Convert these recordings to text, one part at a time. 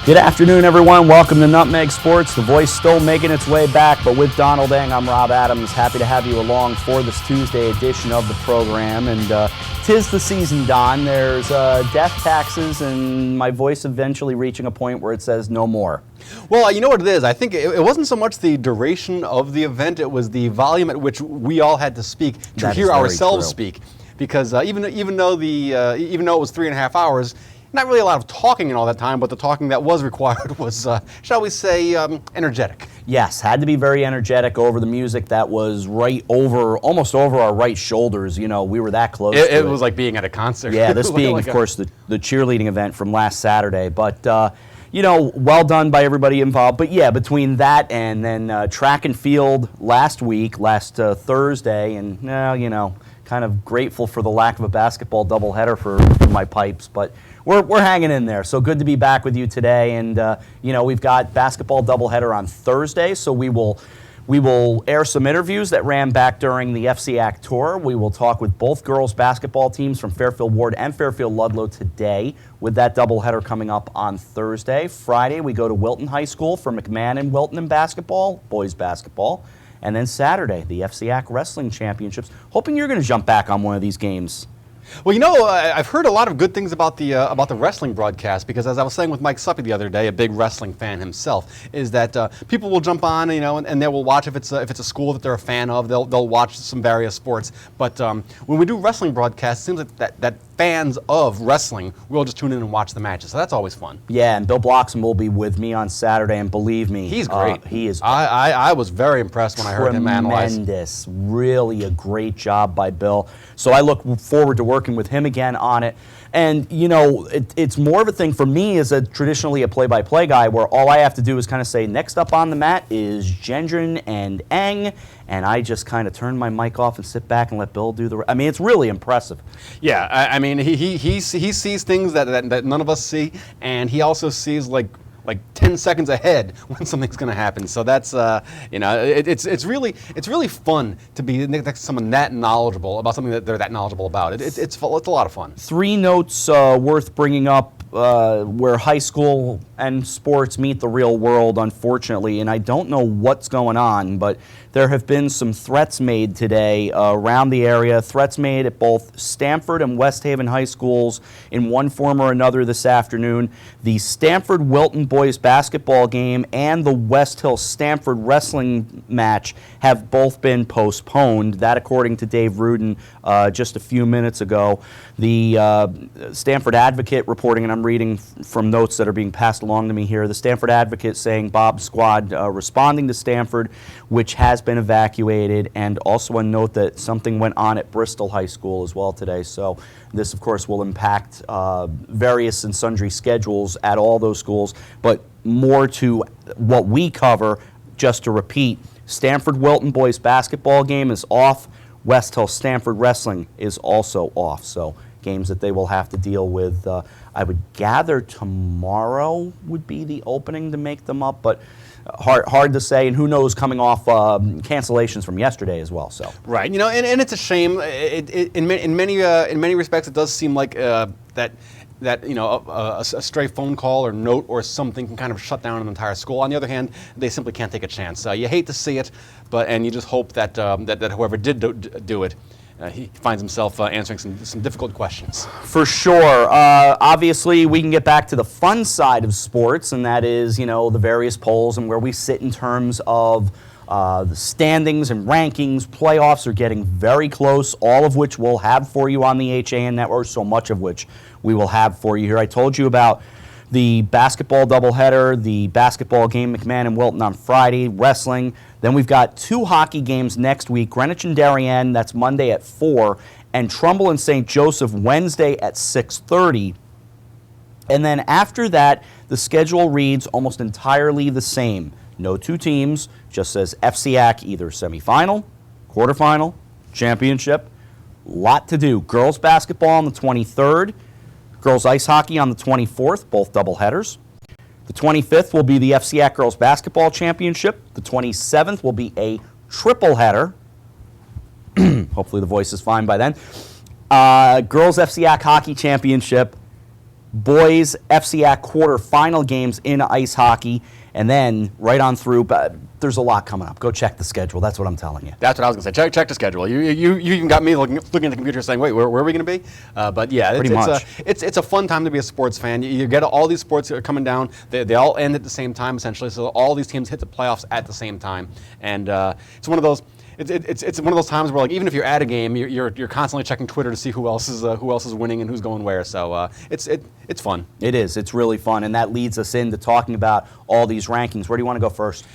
Good afternoon, everyone. Welcome to Nutmeg Sports. The voice still making its way back, but with Donald Eng, I'm Rob Adams. Happy to have you along for this Tuesday edition of the program. And 'tis the season, Don. There's death taxes and my voice eventually reaching a point where it says no more. Well, you know what it is? I think it wasn't so much the duration of the event, it was the volume at which we all had to speak to hear ourselves speak. Because even though it was 3.5 hours, not really a lot of talking in all that time, but the talking that was required was, shall we say, energetic. Yes, had to be very energetic over the music that was almost over our right shoulders. You know, we were that close to it. It was like being at a concert. Yeah, this being, of course, the cheerleading event from last Saturday. But, you know, well done by everybody involved. But, yeah, between that and then track and field last Thursday, and, you know, kind of grateful for the lack of a basketball doubleheader for my pipes. But we're hanging in there. So good to be back with you today. And, you know, we've got basketball doubleheader on Thursday, so we will air some interviews that ran back during the FCAC tour. We will talk with both girls basketball teams from Fairfield Ward and Fairfield Ludlow today with that doubleheader coming up on Thursday. Friday, we go to Wilton High School for McMahon and Wilton in basketball, boys basketball. And then Saturday, the FCAC Wrestling Championships. Hoping you're going to jump back on one of these games. Well, you know, I've heard a lot of good things about the wrestling broadcast, because as I was saying with Mike Suppy the other day, a big wrestling fan himself, is that people will jump on, you know, and they will watch if it's a school that they're a fan of. They'll watch some various sports. But when we do wrestling broadcasts, it seems like that fans of wrestling will just tune in and watch the matches. So that's always fun. Yeah, and Bill Bloxham will be with me on Saturday, and believe me, he's great. He is. I was very impressed when I heard him analyze. Tremendous, really a great job by Bill. So I look forward to working with him again on it. And, you know, it's more of a thing for me as traditionally a play-by-play guy, where all I have to do is kind of say, next up on the mat is Gendron and Eng, and I just kind of turn my mic off and sit back and let Bill do the rest. I mean, it's really impressive. Yeah, I mean, he sees things that none of us see, and he also sees like 10 seconds ahead when something's going to happen. So that's you know, it's really fun to be next to someone that knowledgeable about something that they're that knowledgeable about. It's a lot of fun. 3 notes worth bringing up where high school and sports meet the real world, unfortunately, and I don't know what's going on, but there have been some threats made today around the area, threats made at both Stamford and West Haven high schools in one form or another this afternoon. The Stamford-Wilton boys basketball game and the West Hill-Stamford wrestling match have both been postponed. That, according to Dave Rudin just a few minutes ago. The Stamford Advocate reporting, and I'm reading from notes that are being passed along to me here, the Stamford Advocate saying Bob's squad responding to Stamford, which has been evacuated, and also a note that something went on at Bristol High School as well today. So this, of course, will impact various and sundry schedules at all those schools, but more to what we cover, just to repeat, Stamford-Wilton boys basketball game is off. West Hill-Stamford wrestling is also off. So games that they will have to deal with. I would gather tomorrow would be the opening to make them up, but hard to say, and who knows, coming off cancellations from yesterday as well. So right, you know, and it's a shame. In many respects, it does seem like that you know, a stray phone call or note or something can kind of shut down an entire school. On the other hand, they simply can't take a chance. You hate to see it, and you just hope that that whoever did do it, he finds himself answering some difficult questions. For sure. Obviously, we can get back to the fun side of sports, and that is, you know, the various polls and where we sit in terms of the standings and rankings. Playoffs are getting very close, all of which we'll have for you on the HAN Network, so much of which we will have for you here. I told you about the basketball doubleheader, the basketball game, McMahon and Wilton on Friday, wrestling. Then we've got 2 hockey games next week, Greenwich and Darien, that's Monday at 4, and Trumbull and St. Joseph Wednesday at 6:30. And then after that, the schedule reads almost entirely the same. No 2 teams, just says FCAC either semifinal, quarterfinal, championship. Lot to do. Girls basketball on the 23rd. Girls ice hockey on the 24th, both doubleheaders. The 25th will be the FCAC Girls Basketball Championship. The 27th will be a triple header. Hopefully the voice is fine by then. Girls FCAC Hockey Championship, boys FCAC quarterfinal games in ice hockey, and then right on through. But there's a lot coming up. Go check the schedule. That's what I'm telling you. That's what I was going to say. Check the schedule. You even got me looking at the computer saying, wait, where are we going to be? But yeah, it's a fun time to be a sports fan. You get all these sports that are coming down. They all end at the same time, essentially. So all these teams hit the playoffs at the same time. And it's one of those. It's one of those times where, like, even if you're at a game, you're constantly checking Twitter to see who else is winning and who's going where. So it's fun. It is. It's really fun, and that leads us into talking about all these rankings. Where do you want to go first?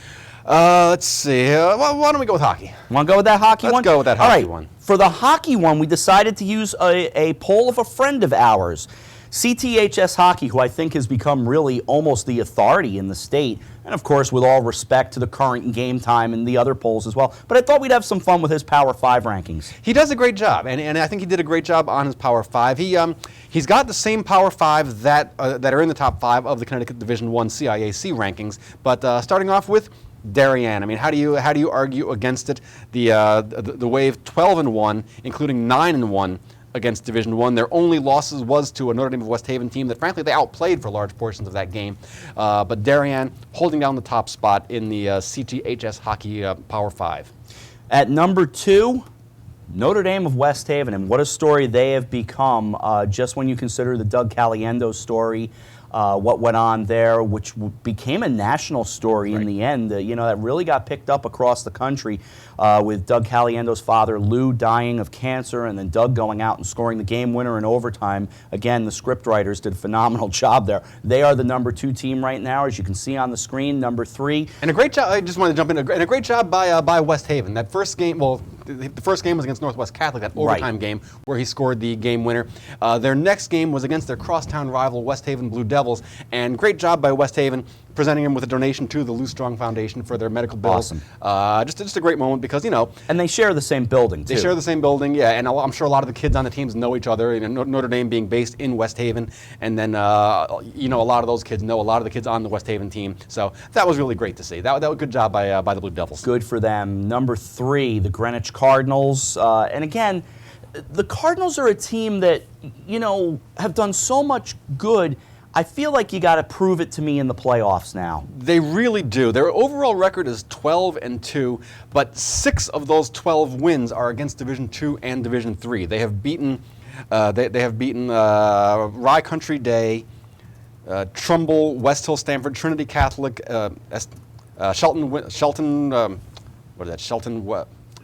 Let's see. Why don't we go with hockey? Want to go with that hockey one? Let's go with that hockey one. For the hockey one, we decided to use a poll of a friend of ours, CTHS Hockey, who I think has become really almost the authority in the state. And, of course, with all respect to the current game time and the other polls as well. But I thought we'd have some fun with his Power 5 rankings. He does a great job, and I think he did a great job on his Power 5. He's got the same Power 5 that are in the top 5 of the Connecticut Division I CIAC rankings. But starting off with Darien. I mean, how do you argue against it? The Wave 12-1, including 9-1 against Division I. Their only losses was to a Notre Dame of West Haven team that, frankly, they outplayed for large portions of that game. But Darien holding down the top spot in the CTHS Hockey Power 5. At number 2, Notre Dame of West Haven, and what a story they have become just when you consider the Doug Caliendo story, what went on there, which became a national story in the end, that really got picked up across the country with Doug Caliendo's father, Lou, dying of cancer, and then Doug going out and scoring the game winner in overtime. Again, the scriptwriters did a phenomenal job there. They are the number 2 team right now, as you can see on the screen, number 3. And a great job, I just wanted to jump in, and a great job by West Haven. That first game, the first game was against Northwest Catholic, that overtime game where he scored the game winner. Their next game was against their crosstown rival, West Haven Blue Devils, and great job by West Haven presenting him with a donation to the Lou Strong Foundation for their medical bills. Awesome. Just a great moment because, And they share the same building, too. They share the same building, yeah, and I'm sure a lot of the kids on the teams know each other, Notre Dame being based in West Haven, and then, a lot of those kids know a lot of the kids on the West Haven team, so that was really great to see. That was a good job by the Blue Devils. Good for them. Number 3, the Greenwich Cardinals, and again, the Cardinals are a team that, have done so much good. I feel like you got to prove it to me in the playoffs now. They really do. Their overall record is 12-2, but 6 of those 12 wins are against Division II and Division III. They have beaten, Rye Country Day, Trumbull, West Hill, Stanford, Trinity Catholic,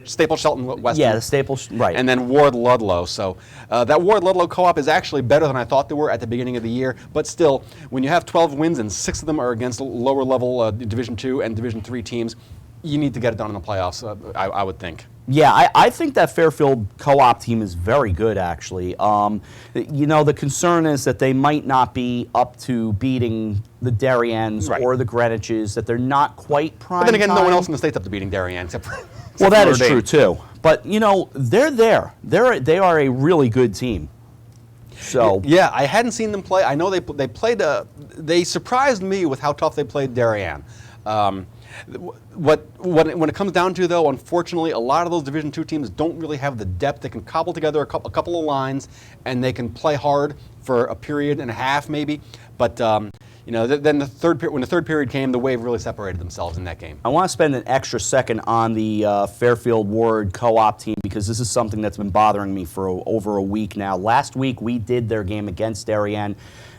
Staple Shelton West. Yeah, the Staple, right. And then Ward Ludlow. So that Ward Ludlow co-op is actually better than I thought they were at the beginning of the year. But still, when you have 12 wins and 6 of them are against lower level Division II and Division III teams, you need to get it done in the playoffs, I would think. Yeah, I think that Fairfield co-op team is very good, actually. The concern is that they might not be up to beating the Dariens or the Greenwiches, that they're not quite prime. But then again, time. no one else in the state's up to beating Darien except for well, that is true, too. But, they're there. They are a really good team. So yeah, I hadn't seen them play. I know they played. They surprised me with how tough they played Darien. When it comes down to, though, unfortunately, a lot of those Division II teams don't really have the depth. They can cobble together a couple of lines, and they can play hard for a period and a half, maybe. But then when the third period came, the Wave really separated themselves in that game. I want to spend an extra second on the Fairfield Ward co-op team because this is something that's been bothering me for over a week now. Last week, we did their game against Darien.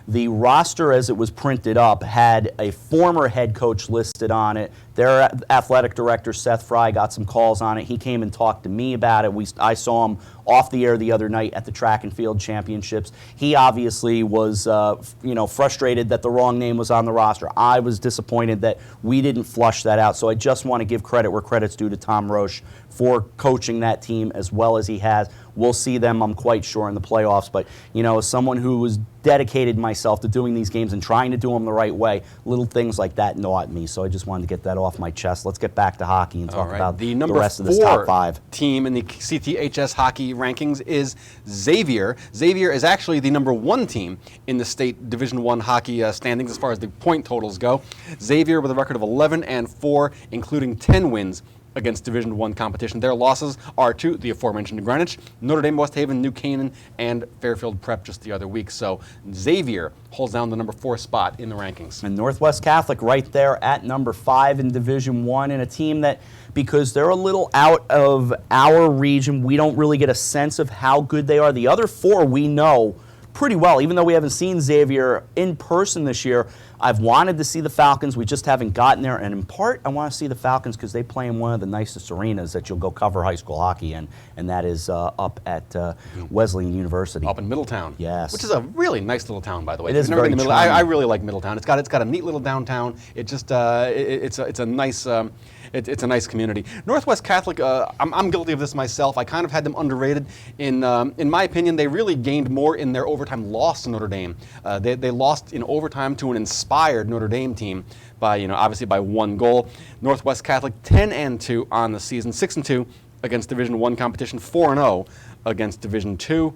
The roster, as it was printed up, had a former head coach listed on it. Their athletic director, Seth Fry, got some calls on it. He came and talked to me about it. I saw him off the air the other night at the track and field championships. He obviously was, frustrated that the wrong name was on the roster. I was disappointed that we didn't flush that out. So I just want to give credit where credit's due to Tom Roche for coaching that team as well as he has. We'll see them, I'm quite sure, in the playoffs. But, as someone who was dedicated myself to doing these games and trying to do them the right way, little things like that gnaw at me. So I just wanted to get that off my chest. Let's get back to hockey and talk about the rest of this top 5. Team in the CTHS hockey rankings is Xavier. Xavier is actually the number 1 team in the state Division I hockey standings as far as the point totals go. Xavier with a record of 11-4, including 10 wins against Division I competition. Their losses are to the aforementioned Greenwich, Notre Dame, West Haven, New Canaan, and Fairfield Prep just the other week. So Xavier holds down the number 4 spot in the rankings. And Northwest Catholic right there at number 5 in Division I, and a team that, because they're a little out of our region, we don't really get a sense of how good they are. The other 4 we know pretty well, even though we haven't seen Xavier in person this year. I've wanted to see the Falcons. We just haven't gotten there. And in part, I want to see the Falcons because they play in one of the nicest arenas that you'll go cover high school hockey in, and that is up at Wesleyan University. Up in Middletown. Yes. Which is a really nice little town, by the way. It is Never very been to charming. I really like Middletown. It's got a neat little downtown. It just it's a nice. It's a nice community. Northwest Catholic, I'm guilty of this myself. I kind of had them underrated. In my opinion, they really gained more in their overtime loss to Notre Dame. They lost in overtime to an inspired Notre Dame team by, obviously by 1 goal. Northwest Catholic 10-2 on the season, 6-2 against Division I competition, 4-0 against Division II.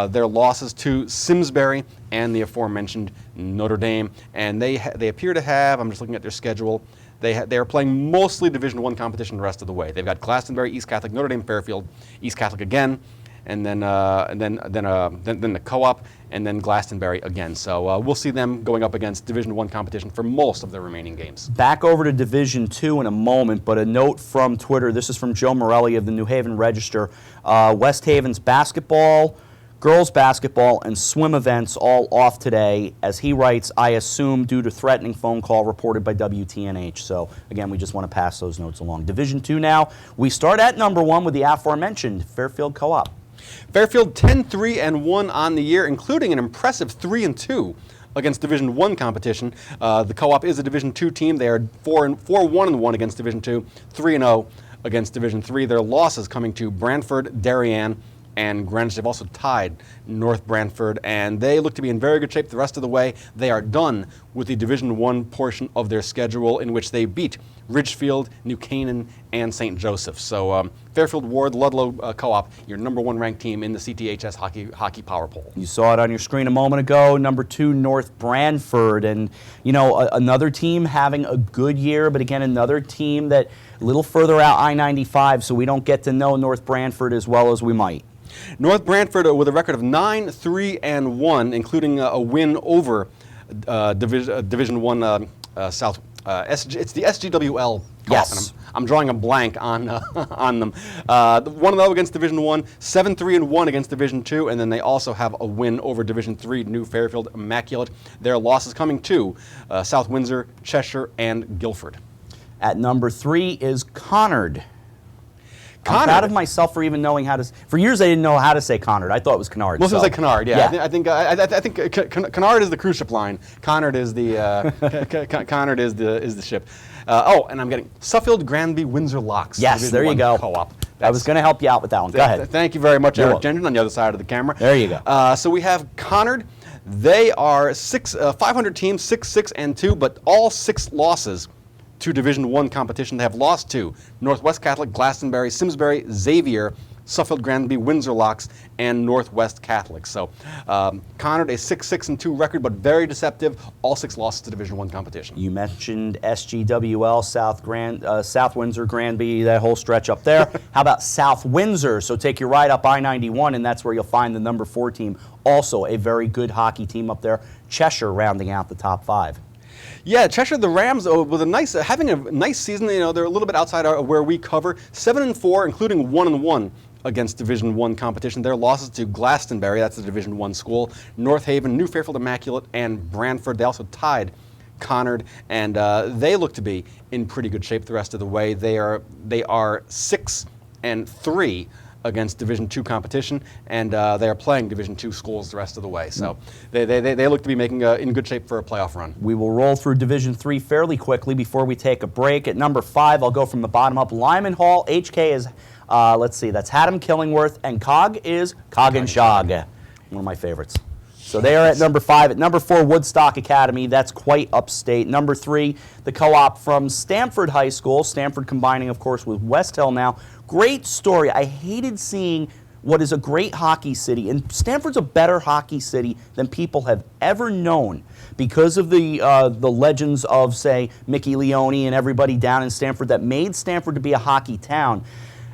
Their losses to Simsbury and the aforementioned Notre Dame, and they appear to have. I'm just looking at their schedule. They are playing mostly Division I competition the rest of the way. They've got Glastonbury, East Catholic, Notre Dame, Fairfield, East Catholic again, and then the Co-op, and then Glastonbury again. So we'll see them going up against Division I competition for most of their remaining games. Back over to Division II in a moment, but a note from Twitter. This is from Joe Morelli of the New Haven Register. West Haven's basketball, girls basketball, and swim events all off today. As he writes, I assume due to threatening phone call reported by WTNH. So, again, we just want to pass those notes along. Division II now. We start at number 1 with the aforementioned Fairfield Co-op. Fairfield 10-3-1 on the year, including an impressive 3-2 against Division I competition. The Co-op is a Division II team. They are 4-1-1 against Division II, 3-0 against Division III. Their losses coming to Brantford, Darien, and Greenwich. They've also tied North Brantford, and they look to be in very good shape the rest of the way. They are done with the Division I portion of their schedule, in which they beat Ridgefield, New Canaan, and St. Joseph. So Fairfield Ward Ludlow Co-op, your number 1 ranked team in the CTHS hockey power poll. You saw it on your screen a moment ago. Number 2, North Brantford. And, another team having a good year, but again, another team that a little further out I-95, so we don't get to know North Brantford as well as we might. North Brantford with a record of 9-3-1, including a win over Division I South. It's the SGWL. Yes. I'm drawing a blank on them. 1-0 against Division I, 7-3-1 against Division II, and then they also have a win over Division III, New Fairfield Immaculate. Their losses coming to South Windsor, Cheshire, and Guilford. At number 3 is Conard. I'm proud of myself for even knowing how to. For years, I didn't know how to say Conard. I thought it was Canard. Most people say Canard. Yeah. I think Canard is the cruise ship line. Conard is the Conard is the ship. And I'm getting Suffield, Granby, Windsor Locks. Yes, Division there you I go. Co-op. I was going to help you out with that one. Go ahead. Thank you very much, You're Eric welcome. Gendron, on the other side of the camera. There you go. So we have Conard. They are 500 teams, 6-6-2, but all 6 losses to Division I competition. They have lost to Northwest Catholic, Glastonbury, Simsbury, Xavier, Suffield, Granby, Windsor Locks, and Northwest Catholic. So Conard, a 6-6-2 record, but very deceptive. All 6 losses to Division I competition. You mentioned SGWL, South Windsor, Granby, that whole stretch up there. How about South Windsor? So take your ride up I-91, and that's where you'll find the number 4 team. Also a very good hockey team up there. Cheshire rounding out the top 5. Yeah, Cheshire, the Rams, with having a nice season. They're a little bit outside where we cover. 7-4, including 1-1 against Division I competition. Their losses to Glastonbury, that's the Division I school, North Haven, New Fairfield Immaculate, and Brantford. They also tied Conard, and they look to be in pretty good shape the rest of the way. They are 6-3 against Division II competition, and they are playing Division II schools the rest of the way. So they look to be making in good shape for a playoff run. We will roll through Division III fairly quickly before we take a break. At number 5, I'll go from the bottom up. Lyman Hall, HK is, let's see, that's Haddam Killingworth, and COG is Coggins-Shog, one of my favorites. So they are at number 5. At number 4, Woodstock Academy. That's quite upstate. Number 3, the co-op from Stamford High School. Stamford combining, of course, with West Hill now. Great story. I hated seeing what is a great hockey city, and Stamford's a better hockey city than people have ever known because of the legends of, say, Mickey Leone and everybody down in Stamford that made Stamford to be a hockey town.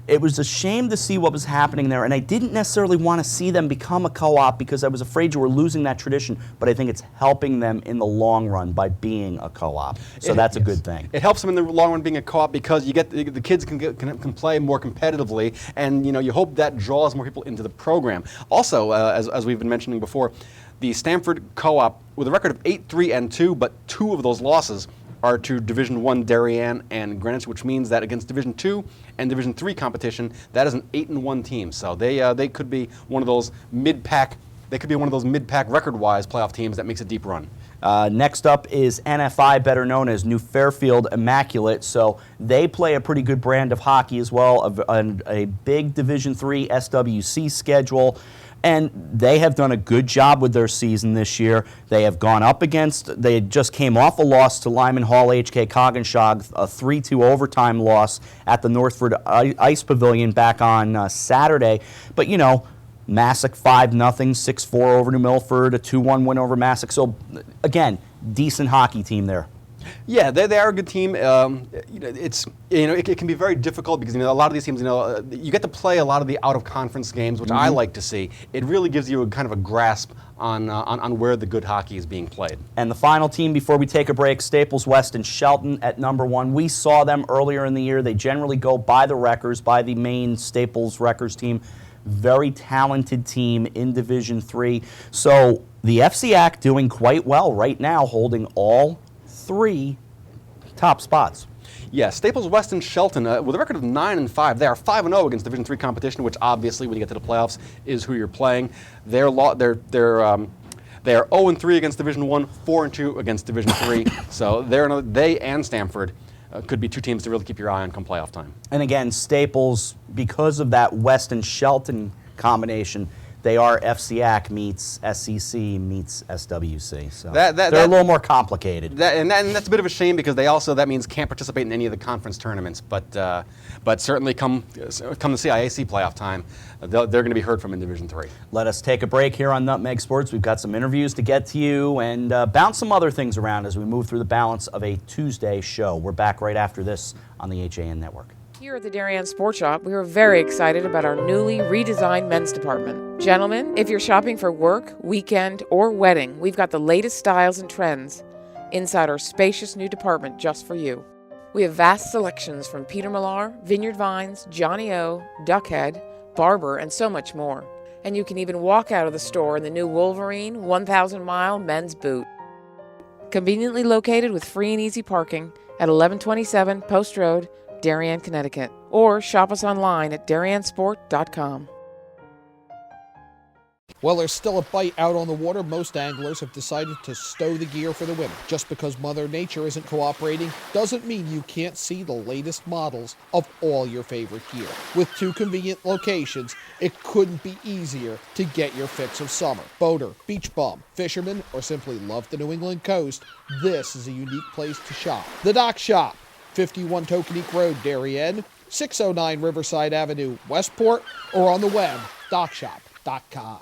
It was a shame to see what was happening there, and I didn't necessarily want to see them become a co-op because I was afraid you were losing that tradition, but I think it's helping them in the long run by being a co-op. So that's a good thing. It helps them in the long run being a co-op because you get the kids can play more competitively, and you hope that draws more people into the program. Also, as we've been mentioning before, the Stamford co-op with a record of 8-3-2, but 2 of those losses are to Division I Darien and Greenwich, which means that against Division II and Division III competition, that is an 8-1 team. So they could be one of those mid-pack. They could be one of those mid-pack record-wise playoff teams that makes a deep run. Next up is NFI, better known as New Fairfield Immaculate. So they play a pretty good brand of hockey as well, a big Division III SWC schedule. And they have done a good job with their season this year. They have gone up against, they just came off a loss to Lyman Hall HK Coggeshall, a 3-2 overtime loss at the Northford Ice Pavilion back on Saturday. But, Massac 5-0, 6-4 over New Milford, a 2-1 win over Massac. So, again, decent hockey team there. Yeah, they are a good team. It can be very difficult because a lot of these teams, you get to play a lot of the out-of-conference games, which I like to see. It really gives you a kind of a grasp on where the good hockey is being played. And the final team before we take a break, Staples West and Shelton at number 1. We saw them earlier in the year. They generally go by the Wreckers, by the main Staples Wreckers team. Very talented team in Division III. So the FCAC doing quite well right now, holding all 3 top spots. Yeah, Staples West and Shelton, with a record of 9-5, they are 5-0 against Division III competition, which obviously, when you get to the playoffs, is who you're playing. They are 0-3 against Division I, 4-2 against Division III. So they and Stamford could be 2 teams to really keep your eye on come playoff time. And again, Staples, because of that West and Shelton combination, they are FCAC meets SEC meets SWC. So they're a little more complicated. And that's a bit of a shame because that means can't participate in any of the conference tournaments. But certainly come the CIAC playoff time, they're going to be heard from in Division III. Let us take a break here on Nutmeg Sports. We've got some interviews to get to you and bounce some other things around as we move through the balance of a Tuesday show. We're back right after this on the HAN Network. Here at the Darien Sports Shop, we are very excited about our newly redesigned men's department. Gentlemen, if you're shopping for work, weekend, or wedding, we've got the latest styles and trends inside our spacious new department just for you. We have vast selections from Peter Millar, Vineyard Vines, Johnny O, Duckhead, Barber, and so much more. And you can even walk out of the store in the new Wolverine 1,000-mile men's boot. Conveniently located with free and easy parking at 1127 Post Road, Darien, Connecticut, or shop us online at dariensport.com. Well, there's still a bite out on the water. Most anglers have decided to stow the gear for the winter. Just because Mother Nature isn't cooperating doesn't mean you can't see the latest models of all your favorite gear. With 2 convenient locations, it couldn't be easier to get your fix of summer. Boater, beach bum, fisherman, or simply love the New England coast, this is a unique place to shop. The Dock Shop, 51 Tokenique Road, Darien, 609 Riverside Avenue, Westport, or on the web, dockshop.com.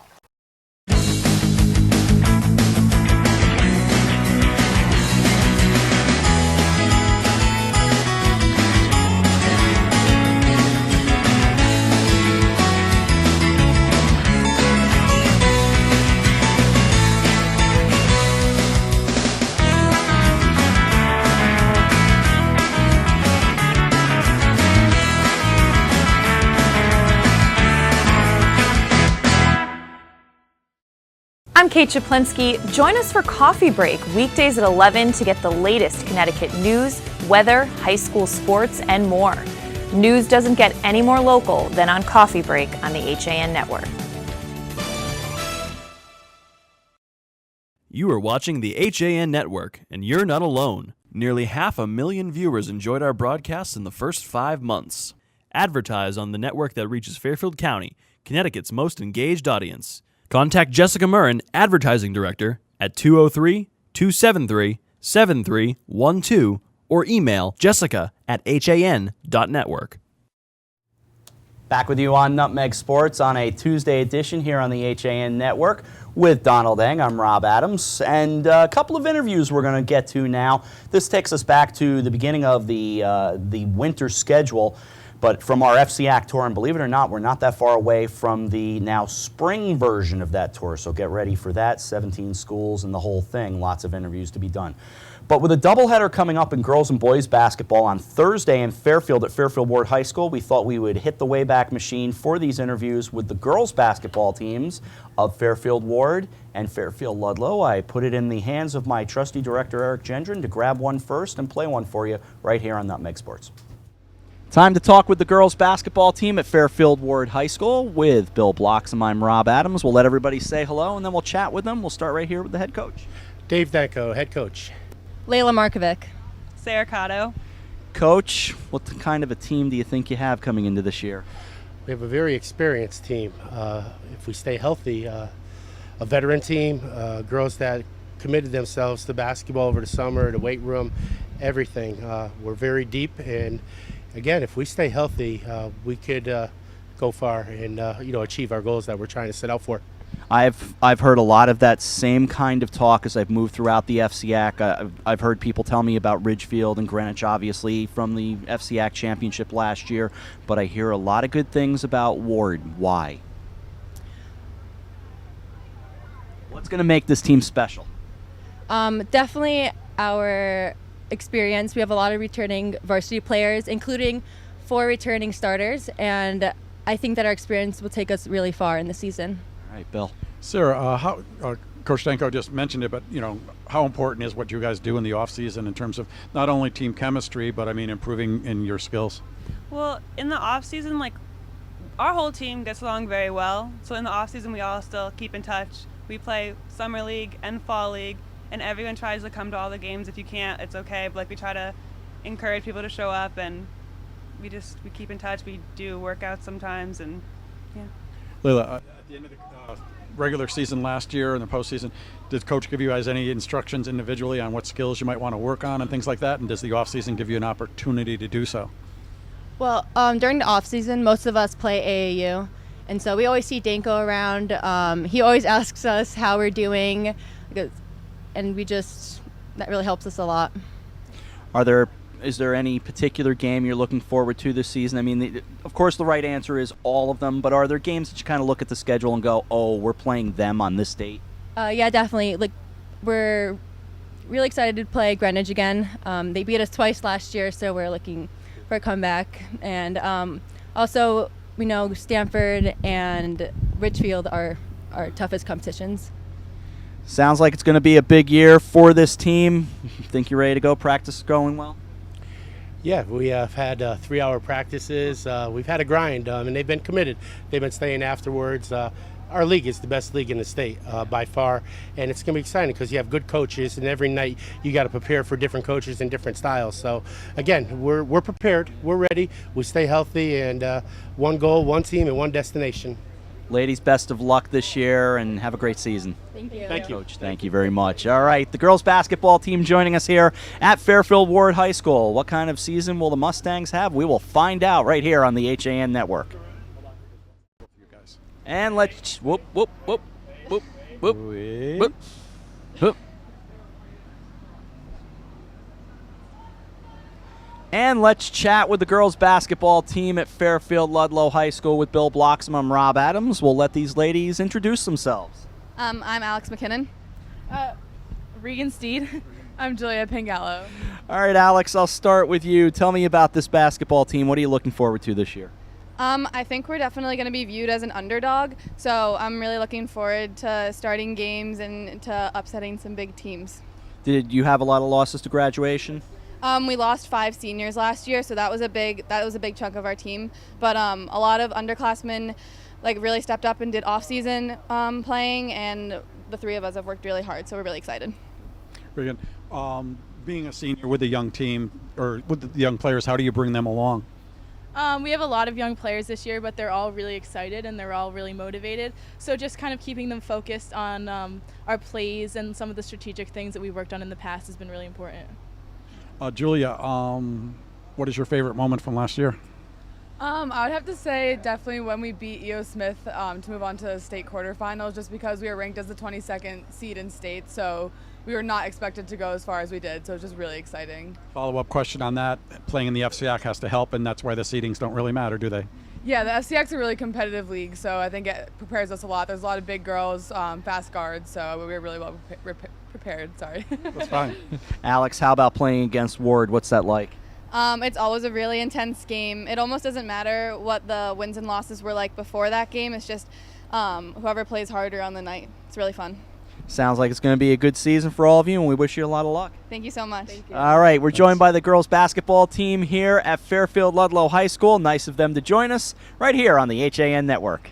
I'm Kate Chaplinsky. Join us for Coffee Break, weekdays at 11 to get the latest Connecticut news, weather, high school sports, and more. News doesn't get any more local than on Coffee Break on the HAN Network. You are watching the HAN Network, and you're not alone. Nearly 500,000 viewers enjoyed our broadcasts in the first 5 months. Advertise on the network that reaches Fairfield County, Connecticut's most engaged audience. Contact Jessica Murrin, Advertising Director, at 203-273-7312 or email jessica@han.network. Back with you on Nutmeg Sports on a Tuesday edition here on the HAN Network with Donald Eng. I'm Rob Adams, and a couple of interviews we're going to get to now. This takes us back to the beginning of the winter schedule, but from our FCAC tour, and believe it or not, we're not that far away from the now spring version of that tour, so get ready for that. 17 schools and the whole thing, lots of interviews to be done. But with a doubleheader coming up in girls and boys basketball on Thursday in Fairfield at Fairfield Ward High School, we thought we would hit the Wayback Machine for these interviews with the girls basketball teams of Fairfield Ward and Fairfield Ludlow. I put it in the hands of my trusty director, Eric Gendron, to grab one first and play one for you right here on Nutmeg Sports. Time to talk with the girls basketball team at Fairfield Ward High School with Bill Bloxham. I'm Rob Adams. We'll let everybody say hello, and then we'll chat with them. We'll start right here with the head coach. Dave Danko, head coach. Layla Markovic. Sarah Cotto. Coach, what kind of a team do you think you have coming into this year? We have a very experienced team. If we stay healthy, a veteran team, girls that committed themselves to basketball over the summer, the weight room, everything. We're very deep, and again, if we stay healthy, we could go far and achieve our goals that we're trying to set out for. I've heard a lot of that same kind of talk as I've moved throughout the FCAC. I've heard people tell me about Ridgefield and Greenwich, obviously, from the FCAC championship last year, but I hear a lot of good things about Ward. Why? What's going to make this team special? Definitely our experience. We have a lot of returning varsity players, including 4 returning starters, and I think that our experience will take us really far in the season. All right, Bill. Sarah, how Coach Danko just mentioned it, but how important is what you guys do in the off season in terms of not only team chemistry, but I mean improving in your skills? Well, in the off season, our whole team gets along very well. So in the off season, we all still keep in touch. We play summer league and fall league, and everyone tries to come to all the games. If you can't, it's okay. But we try to encourage people to show up, and we keep in touch. We do workouts sometimes, and yeah. Layla, at the end of the regular season last year and the postseason, did Coach give you guys any instructions individually on what skills you might want to work on and things like that? And does the off season give you an opportunity to do so? Well, during the off season, most of us play AAU, and so we always see Danko around. He always asks us how we're doing, and that really helps us a lot. Is there any particular game you're looking forward to this season? I mean, of course, the right answer is all of them, but are there games that you kind of look at the schedule and go, oh, we're playing them on this date? Yeah, definitely. We're really excited to play Greenwich again. They beat us twice last year, so we're looking for a comeback. And also, we know Stanford and Ridgefield are our toughest competitions. Sounds like it's going to be a big year for this team. Think you're ready to go? Practice is going well? Yeah, we have had 3-hour practices. We've had a grind, and they've been committed. They've been staying afterwards. Our league is the best league in the state by far, and it's going to be exciting because you have good coaches, and every night you got to prepare for different coaches and different styles. So, again, we're prepared. We're ready. We stay healthy, and one goal, one team, and one destination. Ladies, best of luck this year, and have a great season. Thank you. Thank you. Coach, thank you very much. All right, the girls basketball team joining us here at Fairfield Ward High School. What kind of season will the Mustangs have? We will find out right here on the HAN Network. And let's whoop, whoop, whoop, whoop, whoop, whoop, whoop. And let's chat with the girls basketball team at Fairfield Ludlow High School with Bill Bloxham. I'm Rob Adams. We'll let these ladies introduce themselves. I'm Alex McKinnon. Regan Steed. I'm Julia Pangallo. All right, Alex, I'll start with you. Tell me about this basketball team. What are you looking forward to this year? I think we're definitely going to be viewed as an underdog, so I'm really looking forward to starting games and to upsetting some big teams. Did you have a lot of losses to graduation? We lost 5 seniors last year, so that was a big chunk of our team. But a lot of underclassmen really stepped up and did off-season playing, and the 3 of us have worked really hard, so we're really excited. Regan, being a senior with a young team or with the young players, how do you bring them along? We have a lot of young players this year, but they're all really excited and they're all really motivated. So just kind of keeping them focused on our plays and some of the strategic things that we worked on in the past has been really important. Julia, what is your favorite moment from last year? I would have to say definitely when we beat E.O. Smith to move on to state quarterfinals, just because we were ranked as the 22nd seed in state, so we were not expected to go as far as we did, so it was just really exciting. Follow-up question on that. Playing in the FCIAC has to help, and that's why the seedings don't really matter, do they? Yeah, the FCIAC's a really competitive league, so I think it prepares us a lot. There's a lot of big girls, fast guards, so we were really well prepared. Sorry. That's fine. Alex, how about playing against Ward? What's that like? It's always a really intense game. It almost doesn't matter what the wins and losses were like before that game. It's just whoever plays harder on the night. It's really fun. Sounds like it's going to be a good season for all of you, and we wish you a lot of luck. Thank you so much. All right, we're joined by the girls basketball team here at Fairfield Ludlow High School. Nice of them to join us right here on the HAN Network.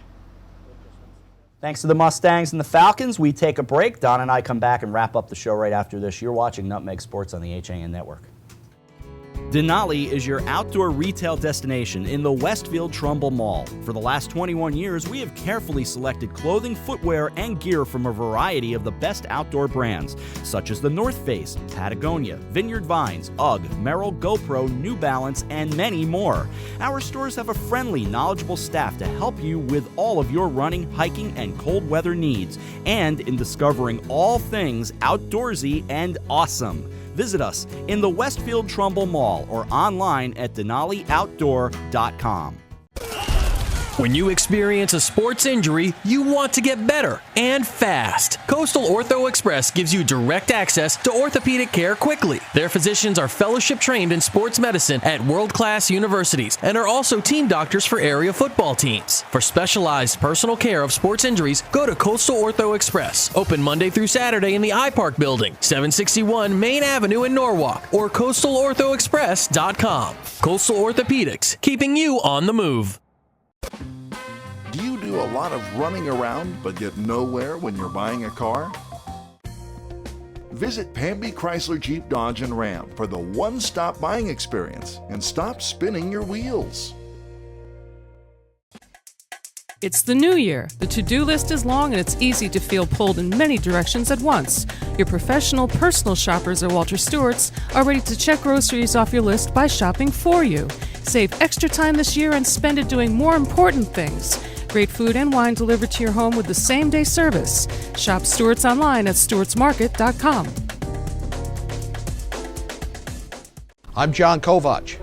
Thanks to the Mustangs and the Falcons, we take a break. Don and I come back and wrap up the show right after this. You're watching Nutmeg Sports on the HAN Network. Denali is your outdoor retail destination in the Westfield Trumbull Mall. For the last 21 years, we have carefully selected clothing, footwear, and gear from a variety of the best outdoor brands, such as the North Face, Patagonia, Vineyard Vines, UGG, Merrell, GoPro, New Balance, and many more. Our stores have a friendly, knowledgeable staff to help you with all of your running, hiking, and cold weather needs, and in discovering all things outdoorsy and awesome. Visit us in the Westfield Trumbull Mall or online at denalioutdoor.com. When you experience a sports injury, you want to get better and fast. Coastal Ortho Express gives you direct access to orthopedic care quickly. Their physicians are fellowship trained in sports medicine at world-class universities and are also team doctors for area football teams. For specialized personal care of sports injuries, go to Coastal Ortho Express, open Monday through Saturday in the iPark building, 761 Main Avenue in Norwalk, or coastalorthoexpress.com. Coastal Orthopedics, keeping you on the move. Do you do a lot of running around but get nowhere when you're buying a car? Visit Pamby Chrysler Jeep Dodge and Ram for the one-stop buying experience and stop spinning your wheels. It's the new year. The to-do list is long and it's easy to feel pulled in many directions at once. Your professional, personal shoppers at Walter Stewart's are ready to check groceries off your list by shopping for you. Save extra time this year and spend it doing more important things. Great food and wine delivered to your home with the same-day service. Shop Stewart's online at stewartsmarket.com. I'm John Kovach.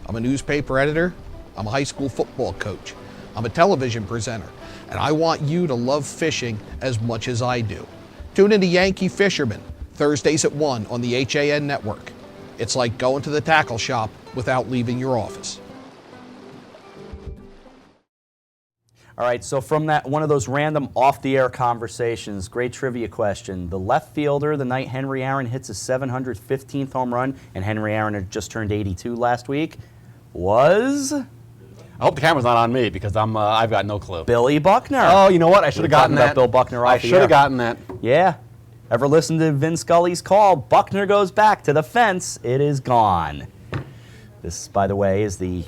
I'm a newspaper editor. I'm a high school football coach. I'm a television presenter, and I want you to love fishing as much as I do. Tune into Yankee Fisherman, Thursdays at 1 on the HAN Network. It's like going to the tackle shop without leaving your office. All right, so from that one of those random off-the-air conversations, great trivia question. The left fielder the night Henry Aaron hits his 715th home run, and Henry Aaron had just turned 82 last week, was... I hope the camera's not on me because I've got no clue. Billy Buckner. Oh, you know what? I should have gotten that. Bill Buckner off I should have gotten that. Yeah. Ever listen to Vin Scully's call? Buckner goes back to the fence. It is gone. This, by the way, is the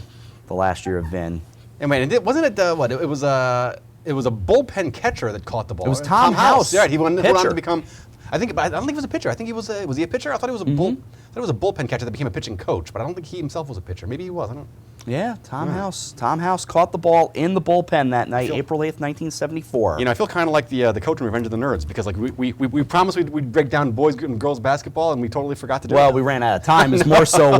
last year of Vin. And wait, wasn't it what? It was a bullpen catcher that caught the ball. It was Tom House. Yeah, he went on to become. I don't think he was a pitcher. I think he was he a pitcher? I thought he was a bullpen catcher that became a pitching coach, but I don't think he himself was a pitcher. Maybe he was. I don't know. Yeah, Tom House. Tom House caught the ball in the bullpen that night, April 8th, 1974. You know, I feel kind of like the coach in Revenge of the Nerds because like we promised we'd break down boys and girls basketball and we totally forgot to do it. Well, we ran out of time. It's more so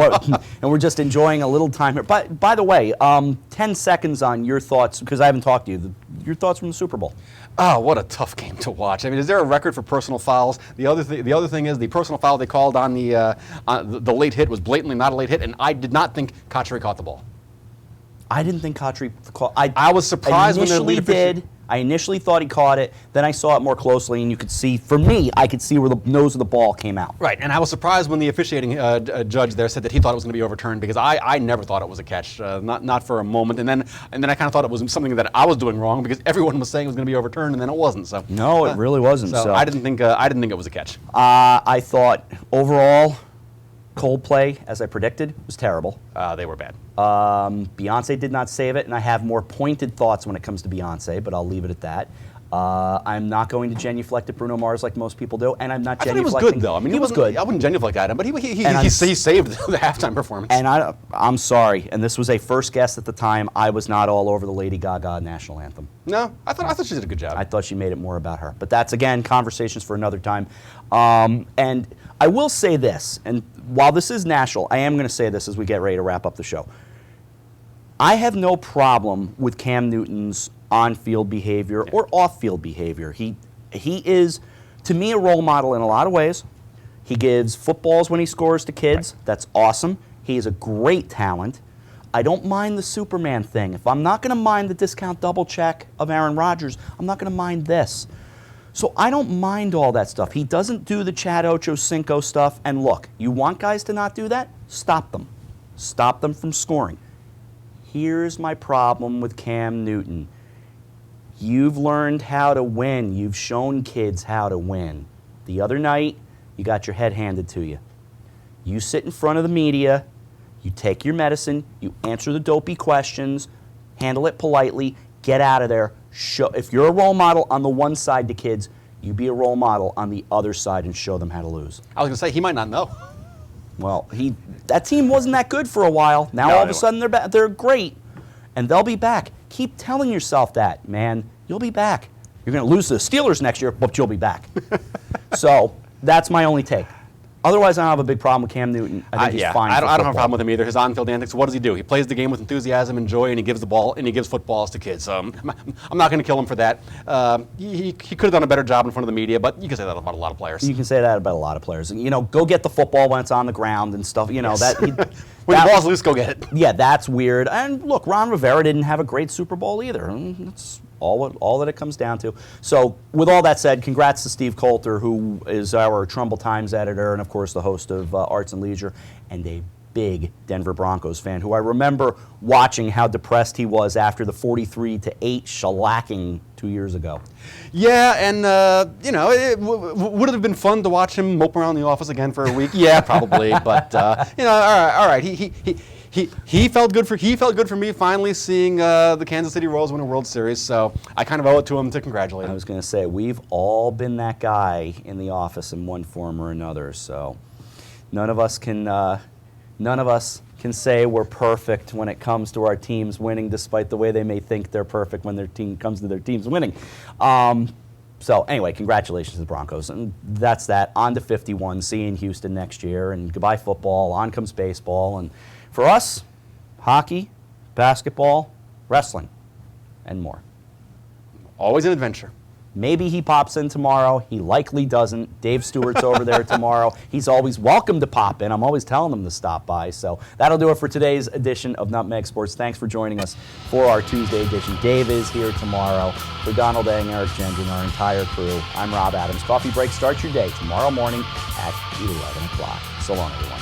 and we're just enjoying a little time here. But by the way, 10 seconds on your thoughts because I haven't talked to you. Your thoughts from the Super Bowl. Oh, what a tough game to watch. I mean, is there a record for personal fouls? The other thing is the personal foul they called on the late hit was blatantly not a late hit, and I did not think Kotchery caught the ball. I didn't think Kotchery caught. I was surprised when the lead did. I initially thought he caught it. Then I saw it more closely, and you could see. For me, I could see where the nose of the ball came out. Right, and I was surprised when the officiating judge there said that he thought it was going to be overturned because I never thought it was a catch, not for a moment. And then I kind of thought it was something that I was doing wrong because everyone was saying it was going to be overturned, and then it wasn't. So no, it really wasn't. So I didn't think it was a catch. I thought overall, Coldplay, as I predicted, was terrible. They were bad. Beyonce did not save it, and I have more pointed thoughts when it comes to Beyonce, but I'll leave it at that. I'm not going to genuflect at Bruno Mars like most people do, and I'm not genuflecting. I thought he was good, though. I mean, he was good. I wouldn't genuflect at him, but he saved the halftime performance. And I'm sorry, and this was a first guess at the time. I was not all over the Lady Gaga national anthem. No, I thought she did a good job. I thought she made it more about her. But that's, again, conversations for another time. And I will say this, and while this is national, I am going to say this as we get ready to wrap up the show. I have no problem with Cam Newton's on-field behavior or off-field behavior. He is, to me, a role model in a lot of ways. He gives footballs when he scores to kids. Right. That's awesome. He is a great talent. I don't mind the Superman thing. If I'm not going to mind the discount double check of Aaron Rodgers, I'm not going to mind this. So I don't mind all that stuff. He doesn't do the Chad Ochocinco stuff. And look, you want guys to not do that? Stop them. Stop them from scoring. Here's my problem with Cam Newton. You've learned how to win. You've shown kids how to win. The other night, you got your head handed to you. You sit in front of the media, you take your medicine, you answer the dopey questions, handle it politely, get out of there. If you're a role model on the one side to kids, you be a role model on the other side and show them how to lose. I was going to say, he might not know. Well, that team wasn't that good for a while. Now all of a sudden they're great, and they'll be back. Keep telling yourself that, man. You'll be back. You're going to lose to the Steelers next year, but you'll be back. So that's my only take. Otherwise, I don't have a big problem with Cam Newton. I think he's fine. I don't have a problem with him either. His on-field antics. What does he do? He plays the game with enthusiasm and joy, and he gives the ball and he gives footballs to kids. I'm not going to kill him for that. He could have done a better job in front of the media, but you can say that about a lot of players. You can say that about a lot of players. You know, go get the football when it's on the ground and stuff. You know that. When the ball's loose, go get it. Yeah, that's weird. And look, Ron Rivera didn't have a great Super Bowl either. That's all that it comes down to. So with all that said, congrats to Steve Coulter, who is our Trumbull Times editor and, of course, the host of Arts and Leisure, and a big Denver Broncos fan, who I remember watching how depressed he was after the 43-8 shellacking 2 years ago. Yeah, and, would it have been fun to watch him mope around the office again for a week? Yeah, probably. But, all right. He felt good for me finally seeing the Kansas City Royals win a World Series, so I kind of owe it to him to congratulate him. I was going to say, we've all been that guy in the office in one form or another, so none of us can say we're perfect when it comes to our teams winning, despite the way they may think they're perfect when their team comes to their teams winning. So anyway, congratulations to the Broncos, and that's that. On to 51, see you in Houston next year, and goodbye football, on comes baseball, and for us, hockey, basketball, wrestling, and more. Always an adventure. Maybe he pops in tomorrow. He likely doesn't. Dave Stewart's over there tomorrow. He's always welcome to pop in. I'm always telling him to stop by. So that'll do it for today's edition of Nutmeg Sports. Thanks for joining us for our Tuesday edition. Dave is here tomorrow. For Donald Eng, Eric Gendron, our entire crew, I'm Rob Adams. Coffee Break starts your day tomorrow morning at 11 o'clock. So long, everyone.